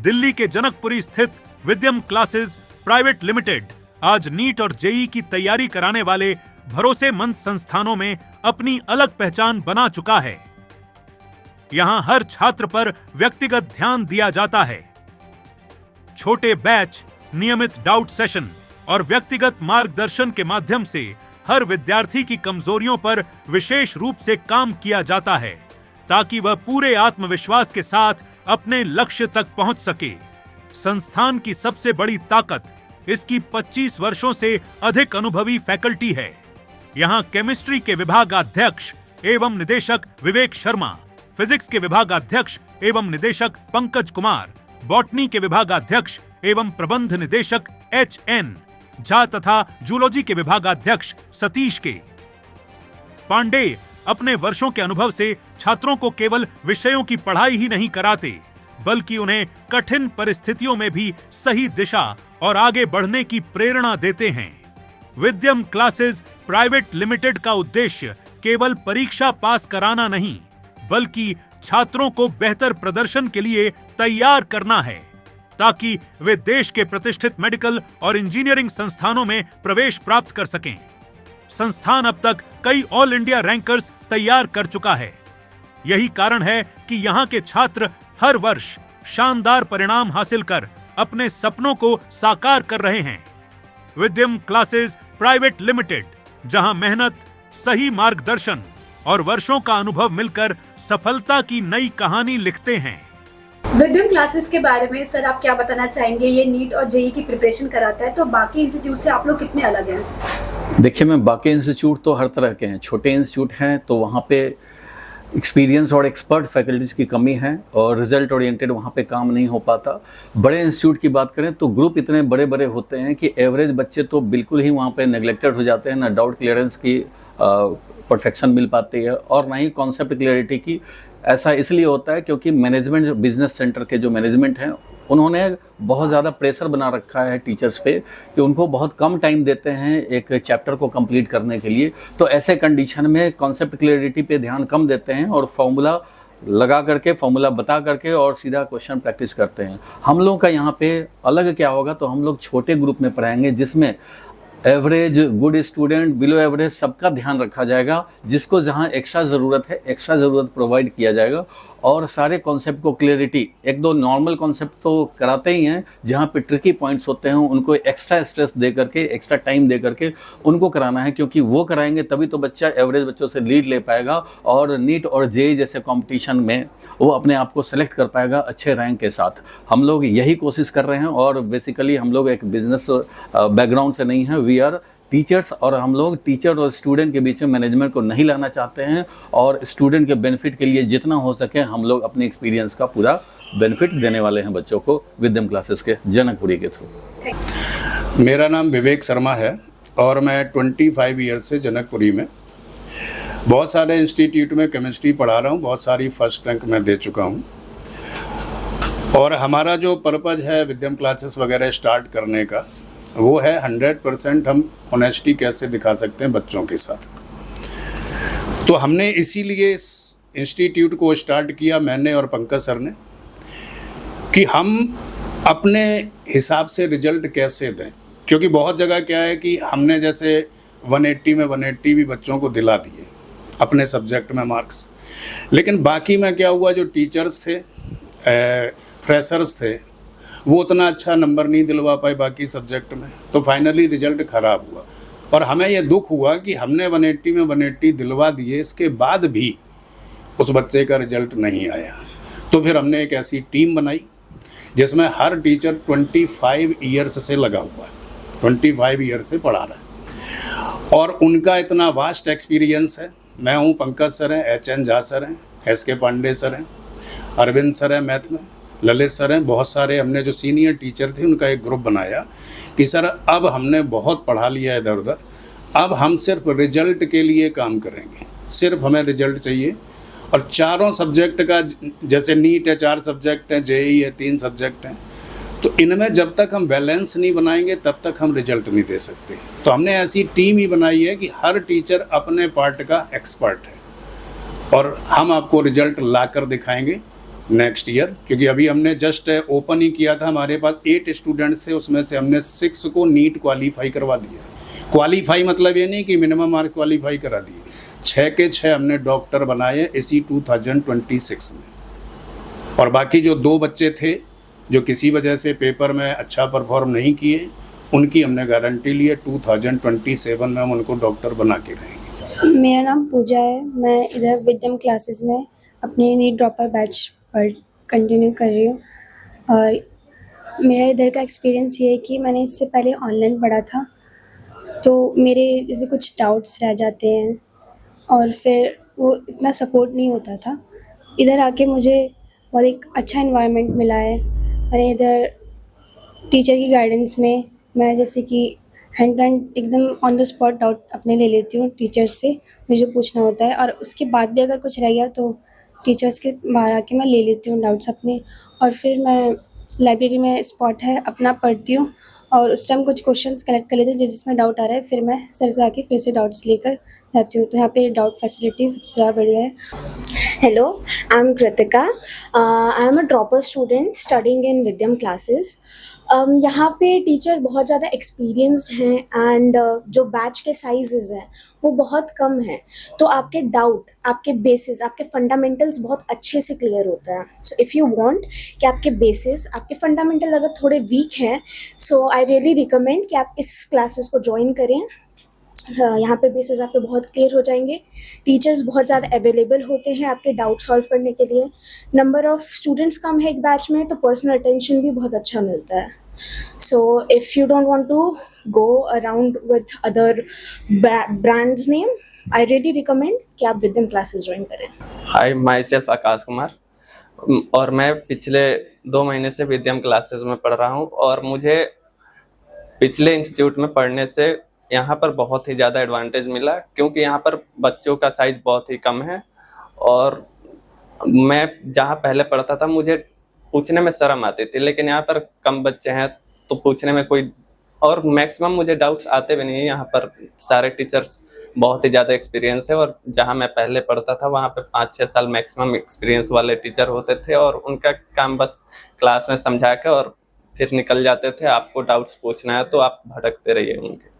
दिल्ली के जनकपुरी स्थित विद्यम classes private limited आज नीट और जेईई की तैयारी कराने वाले भरोसेमंद संस्थानों में अपनी अलग पहचान बना चुका है। यहां हर छात्र पर व्यक्तिगत ध्यान दिया जाता है। छोटे बैच, नियमित डाउट सेशन और व्यक्तिगत मार्गदर्शन के माध्यम से हर विद्यार्थी की कमजोरियों पर विशेष रूप से काम किया जाता है ताकि वह पूरे आत्मविश्वास के साथ अपने लक्ष्य तक पहुंच सके। संस्थान की सबसे बड़ी ताकत इसकी 25 वर्षों से अधिक अनुभवी फैकल्टी है। यहां केमिस्ट्री के विभागाध्यक्ष एवं निदेशक विवेक शर्मा, फिजिक्स के विभागाध्यक्ष एवं निदेशक पंकज कुमार, बॉटनी के विभागाध्यक्ष एवं प्रबंध निदेशक HN झा तथा जूलॉजी के विभागाध्यक्ष सतीश के पांडे अपने वर्षों के अनुभव से छात्रों को केवल विषयों की पढ़ाई ही नहीं कराते, बल्कि उन्हें कठिन परिस्थितियों में भी सही दिशा और आगे बढ़ने की प्रेरणा देते हैं। विद्यम क्लासेस प्राइवेट लिमिटेड का उद्देश्य केवल परीक्षा पास कराना नहीं, बल्कि छात्रों को बेहतर प्रदर्शन के लिए तैयार करना है ताकि वे देश के प्रतिष्ठित मेडिकल और इंजीनियरिंग संस्थानों में प्रवेश प्राप्त कर सकें। संस्थान अब तक कई ऑल इंडिया रैंकर्स तैयार कर चुका है। यही कारण है कि यहाँ के छात्र हर वर्ष शानदार परिणाम हासिल कर अपने सपनों को साकार कर रहे हैं। विद्यम क्लासेस प्राइवेट लिमिटेड, जहां मेहनत, सही मार्गदर्शन और वर्षों का अनुभव मिलकर सफलता की नई कहानी लिखते हैं। विद्यम क्लासेस के बारे में सर आप क्या बताना चाहेंगे? ये नीट और जेईई की प्रिपरेशन कराता है, तो बाकी इंस्टीट्यूट से आप लोग कितने अलग हैं? देखिए मैम, बाकी इंस्टीट्यूट तो हर तरह के हैं। छोटे इंस्टीट्यूट हैं तो वहाँ पे एक्सपीरियंस और एक्सपर्ट फैकल्टीज़ की कमी है और रिजल्ट ओरिएंटेड वहाँ पे काम नहीं हो पाता। बड़े इंस्टीट्यूट की बात करें तो ग्रुप इतने बड़े बड़े होते हैं कि एवरेज बच्चे तो बिल्कुल ही वहाँ पे नेग्लेक्टेड हो जाते हैं। ना डाउट क्लियरेंस की परफेक्शन मिल पाती है और ना ही कॉन्सेप्ट क्लियरिटी की। ऐसा इसलिए होता है क्योंकि मैनेजमेंट, बिजनेस सेंटर के जो मैनेजमेंट हैं, उन्होंने बहुत ज़्यादा प्रेशर बना रखा है टीचर्स पे कि उनको बहुत कम टाइम देते हैं एक चैप्टर को कंप्लीट करने के लिए। तो ऐसे कंडीशन में कॉन्सेप्ट क्लियरिटी पे ध्यान कम देते हैं और फॉर्मूला लगा करके, फॉर्मूला बता करके और सीधा क्वेश्चन प्रैक्टिस करते हैं। हम लोग का यहाँ पे अलग क्या होगा, तो हम लोग छोटे ग्रुप में पढ़ाएंगे जिसमें average, good student, below average सबका ध्यान रखा जाएगा। जिसको जहाँ एक्स्ट्रा ज़रूरत है, एक्स्ट्रा ज़रूरत प्रोवाइड किया जाएगा और सारे कॉन्सेप्ट को क्लियरिटी, एक दो नॉर्मल कॉन्सेप्ट तो कराते ही हैं, जहाँ पे ट्रिकी पॉइंट्स होते हैं उनको एक्स्ट्रा स्ट्रेस दे करके, एक्स्ट्रा टाइम दे करके उनको कराना है, क्योंकि वो कराएंगे तभी तो बच्चा एवरेज बच्चों से लीड ले पाएगा और नीट और जेईई जैसे कॉम्पिटिशन में वो अपने आप को सेलेक्ट कर पाएगा अच्छे रैंक के साथ। हम लोग यही कोशिश कर रहे हैं और बेसिकली हम लोग एक बिजनेस बैकग्राउंड से नहीं है, वी आर टीचर्स, और हम लोग टीचर और स्टूडेंट के बीच में मैनेजमेंट को नहीं लाना चाहते हैं और स्टूडेंट के बेनिफिट के लिए जितना हो सके हम लोग अपने एक्सपीरियंस का पूरा बेनिफिट देने वाले हैं बच्चों को विद्यम क्लासेस के जनकपुरी के थ्रू। मेरा नाम विवेक शर्मा है और मैं 25 ईयर से जनकपुरी में बहुत सारे इंस्टीट्यूट में केमिस्ट्री पढ़ा रहा हूँ। बहुत सारी फर्स्ट रैंक मैं दे चुका हूँ और हमारा जो पर्पज़ है विद्यम क्लासेस वगैरह स्टार्ट करने का, वो है 100% हम ऑनेस्टी कैसे दिखा सकते हैं बच्चों के साथ। तो हमने इसीलिए इस इंस्टीट्यूट को स्टार्ट किया, मैंने और पंकज सर ने, कि हम अपने हिसाब से रिजल्ट कैसे दें। क्योंकि बहुत जगह क्या है कि हमने जैसे 180 में 180 भी बच्चों को दिला दिए अपने सब्जेक्ट में मार्क्स, लेकिन बाकी में क्या हुआ, जो टीचर्स थे, फ्रेशर्स थे, वो उतना अच्छा नंबर नहीं दिलवा पाए बाकी सब्जेक्ट में, तो फाइनली रिजल्ट ख़राब हुआ। और हमें ये दुख हुआ कि हमने 180 में 180 दिलवा दिए, इसके बाद भी उस बच्चे का रिजल्ट नहीं आया। तो फिर हमने एक ऐसी टीम बनाई जिसमें हर टीचर 25 ईयर्स से लगा हुआ है, 25 ईयर से पढ़ा रहा है और उनका इतना वास्ट एक्सपीरियंस है। मैं हूँ, पंकज सर हैं, HN झा सर हैं, SK पांडे सर हैं, अरविंद सर हैं मैथ में, ललित सर हैं, बहुत सारे हमने जो सीनियर टीचर थे उनका एक ग्रुप बनाया कि सर अब हमने बहुत पढ़ा लिया है इधर उधर, अब हम सिर्फ रिजल्ट के लिए काम करेंगे, सिर्फ हमें रिजल्ट चाहिए। और चारों सब्जेक्ट का, जैसे नीट है 4 सब्जेक्ट हैं, जेईई है 3 सब्जेक्ट हैं, तो इनमें जब तक हम बैलेंस नहीं बनाएंगे तब तक हम रिजल्ट नहीं दे सकते। तो हमने ऐसी टीम ही बनाई है कि हर टीचर अपने पार्ट का एक्सपर्ट है और हम आपको रिजल्ट ला कर दिखाएंगे नेक्स्ट ईयर, क्योंकि अभी हमने जस्ट ओपन ही किया था। हमारे पास 8 स्टूडेंट्स थे, उसमें से हमने 6 को नीट क्वालिफाई करवा दिया। क्वालिफाई मतलब ये नहीं कि मिनिमम मार्क क्वालिफाई करा दिए, 6 के 6 हमने डॉक्टर बनाए इसी 2026 में। और बाकी जो 2 बच्चे थे जो किसी वजह से पेपर में अच्छा परफॉर्म नहीं किए, उनकी हमने गारंटी ली है 2027 में हम उनको डॉक्टर बना के रहेंगे। मेरा नाम पूजा है। मैं इधर विद्यम क्लासेस में अपनी नीट ड्रॉपर बैच पर कंटिन्यू कर रही हूँ। और मेरा इधर का एक्सपीरियंस ये है कि मैंने इससे पहले ऑनलाइन पढ़ा था, तो मेरे जैसे कुछ डाउट्स रह जाते हैं और फिर वो इतना सपोर्ट नहीं होता था। इधर आके मुझे बहुत एक अच्छा इन्वायरमेंट मिला है। मैंने इधर टीचर की गाइडेंस में मैं जैसे कि हैंड टू हैंड एकदम ऑन द स्पॉट डाउट अपने ले लेती हूँ टीचर्स से, मुझे पूछना होता है। और उसके बाद भी अगर कुछ रह गया तो टीचर्स के बाहर आके मैं ले लेती हूँ डाउट्स अपने। और फिर मैं लाइब्रेरी में स्पॉट है अपना पढ़ती हूँ और उस टाइम कुछ क्वेश्चंस कलेक्ट कर लेती हूँ जिसमें डाउट आ रहा है, फिर मैं सर से आके फिर से डाउट्स लेकर जाती हूँ। तो यहाँ पे डाउट फैसिलिटी सबसे ज़्यादा बढ़िया है। Hello, I'm Kritika. I am a dropper student studying in Vidyam classes. यहाँ पे टीचर बहुत ज़्यादा एक्सपीरियंस्ड हैं एंड जो बैच के साइजेस हैं वो बहुत कम हैं, तो आपके डाउट, आपके बेसिस, आपके फंडामेंटल्स बहुत अच्छे से क्लियर होता है। सो इफ़ यू वांट कि आपके बेसिस, आपके फंडामेंटल अगर थोड़े वीक हैं, सो आई रियली रिकमेंड कि आप इस क्लासेस को ज्वाइन करें। यहाँ पे बेसिस आपके बहुत क्लियर हो जाएंगे। टीचर्स बहुत ज़्यादा अवेलेबल होते हैं आपके डाउट सॉल्व करने के लिए। नंबर ऑफ़ स्टूडेंट्स कम है एक बैच में, तो पर्सनल अटेंशन भी बहुत अच्छा मिलता है। So if you don't want to go around with other brands name, I really recommend कि आप विद्यम क्लासेस ज्वाइन करें। हाय, माई सेल्फ आकाश कुमार, और मैं पिछले 2 महीने से विद्यम क्लासेस में पढ़ रहा हूँ। और मुझे पिछले इंस्टीट्यूट में पढ़ने से यहाँ पर बहुत ही ज़्यादा एडवांटेज मिला, क्योंकि यहाँ पर बच्चों का साइज़ बहुत ही कम है। और मैं जहाँ पहले पढ़ता था मुझे पूछने में शर्म आती थी, लेकिन यहाँ पर कम बच्चे हैं तो पूछने में कोई, और मैक्सिमम मुझे डाउट्स आते भी नहीं है। यहाँ पर सारे टीचर्स बहुत ही ज़्यादा एक्सपीरियंस है, और जहाँ मैं पहले पढ़ता था वहाँ पे 5-6 साल मैक्सिमम एक्सपीरियंस वाले टीचर होते थे, और उनका काम बस क्लास में समझा के और फिर निकल जाते थे। आपको डाउट्स पूछना है तो आप भटकते रहिए उनके।